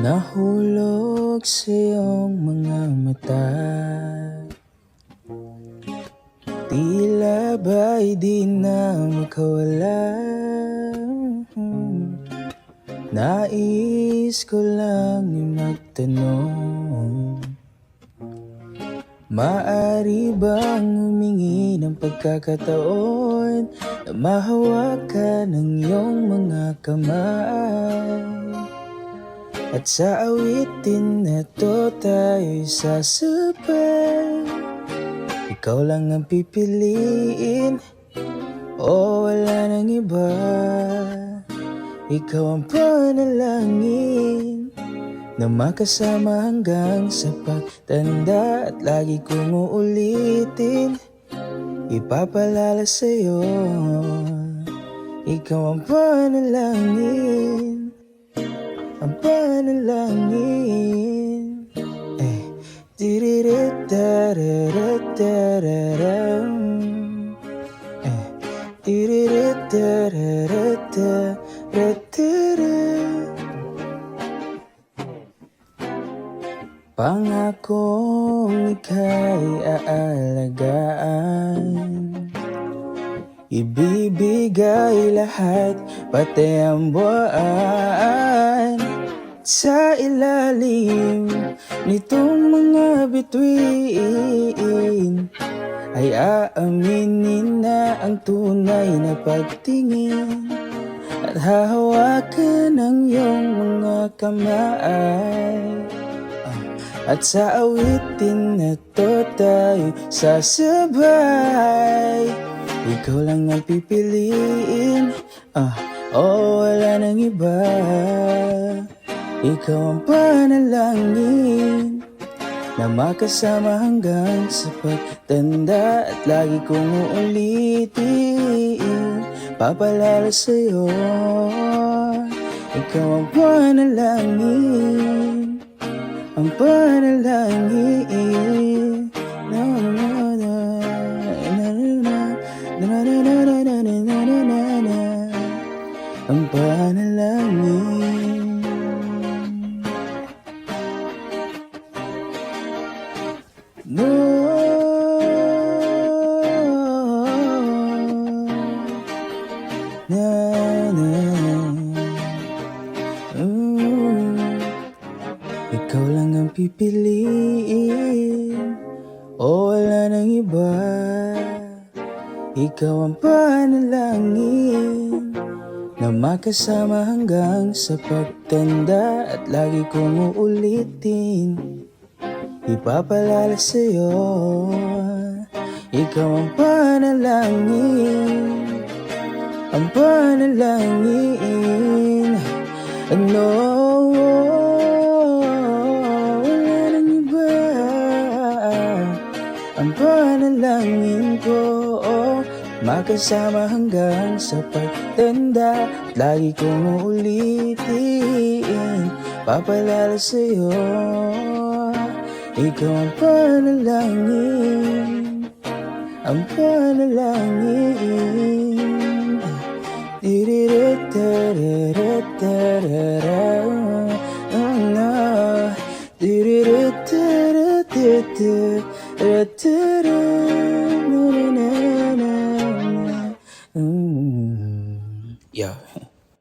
Nahulog sa iyong mga mata, tila ba'y di na makawala. Nais ko lang magtanong, maaari bang humingi ng pagkakataon na mahawakan ng iyong mga kamay? At sa awitin na to tayo'y sasabay. Ikaw lang ang pipiliin, o wala nang iba. Ikaw ang panalangin na makasama hanggang sa pagtanda. At lagi kong uulitin, ipapalala sa'yo. Ikaw ang panalangin, ang panalangin. Tiririt-tarara-tarara. Tiririt-tarara-tarara. Pangakong ika'y aalagaan, ibibigay lahat, pati ang buwan. Sa ilalim nitong mga bituin ay aaminin na ang tunay na pagtingin, at hahawakan ng iyong mga kamay. At sa awitin na to tayo sasabay. Ikaw lang ang pipiliin, o wala nang iba. Ikaw ang panalangin na makasama hanggang sa pagtanda. At lagi kong uulitin, papalala sa'yo. Ikaw ang panalangin, ang panalangin. Ang panalangin. No, na, na. Ikaw lang ang pipiliin, o wala nang iba. Ikaw ang panalangin na makasama hanggang sa pagtanda. At lagi kong uulitin, ipapalala sa'yo. Ikaw ang panalangin, ang panalangin. Ano, wala nang iba. Ang panalangin ko, makasama hanggang sa pagtanda. Lagi kong uulitin, papalala sa'yo. Ikaw ang panalangin, ang panalangin.